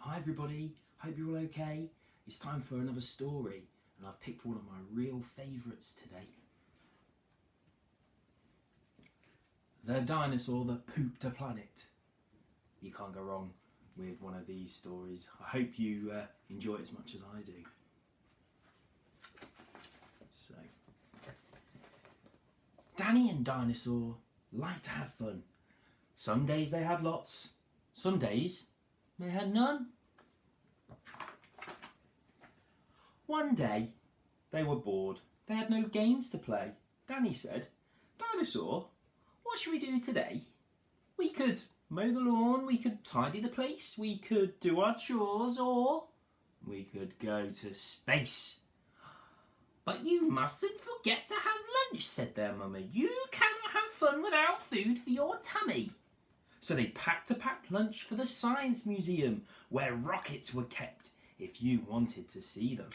Hi everybody, hope you're all okay. It's time for another story and I've picked one of my real favourites today. The dinosaur that pooped a planet. You can't go wrong with one of these stories. I hope you enjoy it as much as I do. So, Danny and Dinosaur like to have fun. Some days they had lots, some days they had none. One day they were bored. They had no games to play. Danny said, "Dinosaur, what should we do today? We could mow the lawn, we could tidy the place, we could do our chores, or we could go to space." "But you mustn't forget to have lunch," said their mummy. "You cannot have fun without food for your tummy." So they packed a packed lunch for the Science Museum, where rockets were kept if you wanted to see them.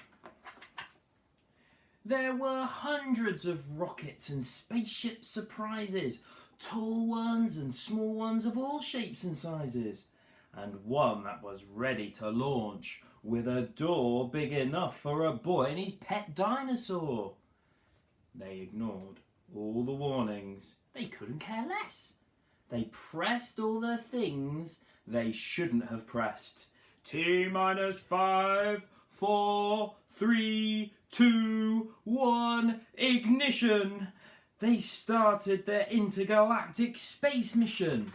There were hundreds of rockets and spaceship surprises, tall ones and small ones of all shapes and sizes, and one that was ready to launch with a door big enough for a boy and his pet dinosaur. They ignored all the warnings. They couldn't care less. They pressed all the things they shouldn't have pressed. T-5, 4, 3, 2, 1, ignition! They started their intergalactic space mission.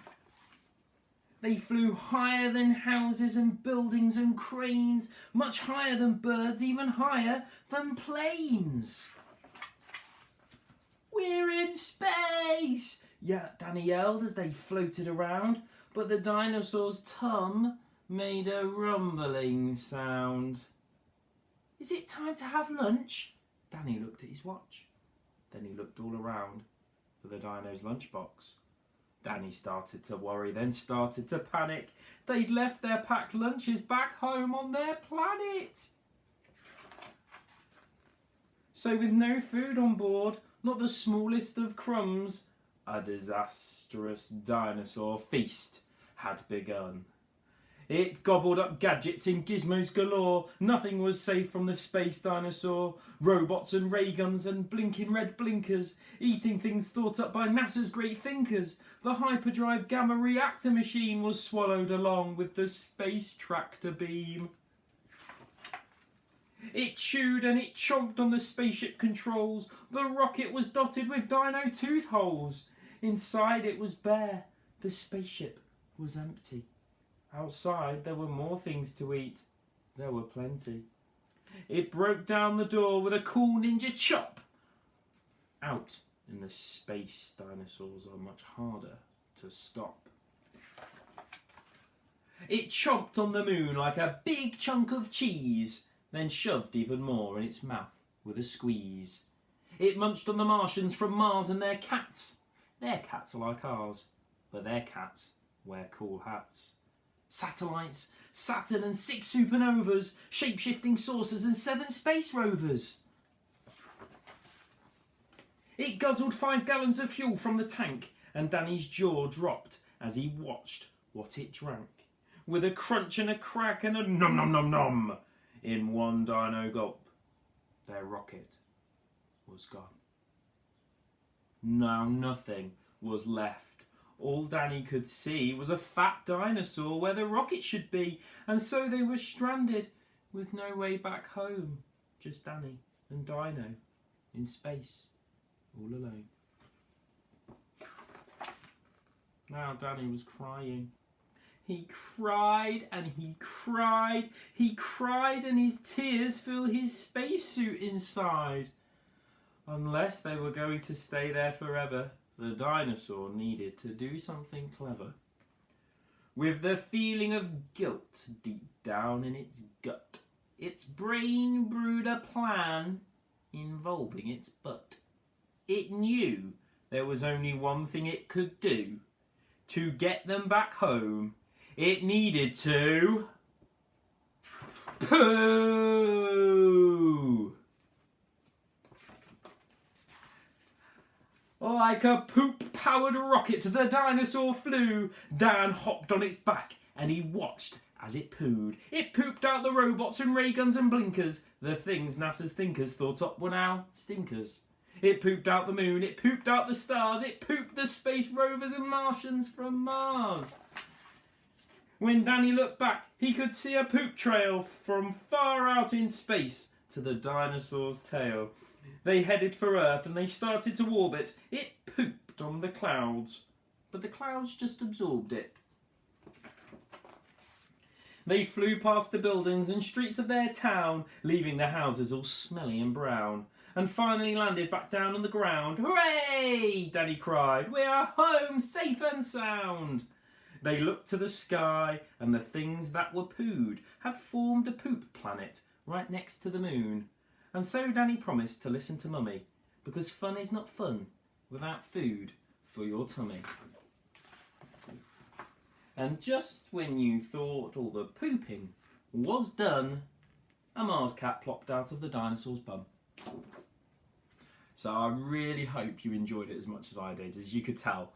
They flew higher than houses and buildings and cranes, much higher than birds, even higher than planes. "We're in space!" Danny yelled as they floated around, but the dinosaur's tum made a rumbling sound. "Is it time to have lunch?" Danny looked at his watch. Then he looked all around for the dino's lunchbox. Danny started to worry, then started to panic. They'd left their packed lunches back home on their planet. So with no food on board, not the smallest of crumbs, a disastrous dinosaur feast had begun. It gobbled up gadgets and gizmos galore. Nothing was safe from the space dinosaur. Robots and ray guns and blinking red blinkers, eating things thought up by NASA's great thinkers. The hyperdrive gamma reactor machine was swallowed along with the space tractor beam. It chewed and it chomped on the spaceship controls. The rocket was dotted with dino tooth holes. Inside it was bare. The spaceship was empty. Outside there were more things to eat. There were plenty. It broke down the door with a cool ninja chop. Out in the space, dinosaurs are much harder to stop. It chomped on the moon like a big chunk of cheese, then shoved even more in its mouth with a squeeze. It munched on the Martians from Mars and their cats. Their cats are like ours, but their cats wear cool hats. Satellites, Saturn and 6 supernovas, shape-shifting saucers and 7 space rovers. It guzzled 5 gallons of fuel from the tank, and Danny's jaw dropped as he watched what it drank. With a crunch and a crack and a nom nom nom nom, in one dino gulp, their rocket was gone. Now nothing was left. All Danny could see was a fat dinosaur where the rocket should be, and so they were stranded with no way back home. Just Danny and Dino in space, all alone. Now Danny was crying. He cried and he cried. He cried and his tears filled his spacesuit inside. Unless they were going to stay there forever, the dinosaur needed to do something clever. With the feeling of guilt deep down in its gut, its brain brewed a plan involving its butt. It knew there was only one thing it could do. To get them back home, it needed to poo! Like a poop-powered rocket, the dinosaur flew. Dan hopped on its back and he watched as it pooed. It pooped out the robots and ray guns and blinkers, the things NASA's thinkers thought up were now stinkers. It pooped out the moon, it pooped out the stars, it pooped the space rovers and Martians from Mars. When Danny looked back, he could see a poop trail from far out in space to the dinosaur's tail. They headed for Earth and they started to orbit. It pooped on the clouds, but the clouds just absorbed it. They flew past the buildings and streets of their town, leaving the houses all smelly and brown, and finally landed back down on the ground. Hooray! Danny cried. We are home, safe and sound. They looked to the sky, and the things that were pooed had formed a poop planet right next to the moon. And so Danny promised to listen to Mummy, because fun is not fun without food for your tummy. And just when you thought all the pooping was done, a Mars cat plopped out of the dinosaur's bum. So I really hope you enjoyed it as much as I did. As you could tell,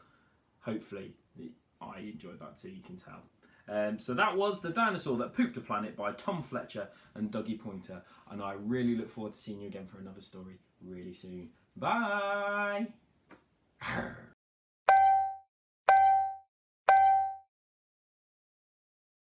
hopefully I enjoyed that too, you can tell. So that was The Dinosaur That Pooped a Planet by Tom Fletcher and Dougie Poynter. And I really look forward to seeing you again for another story really soon. Bye!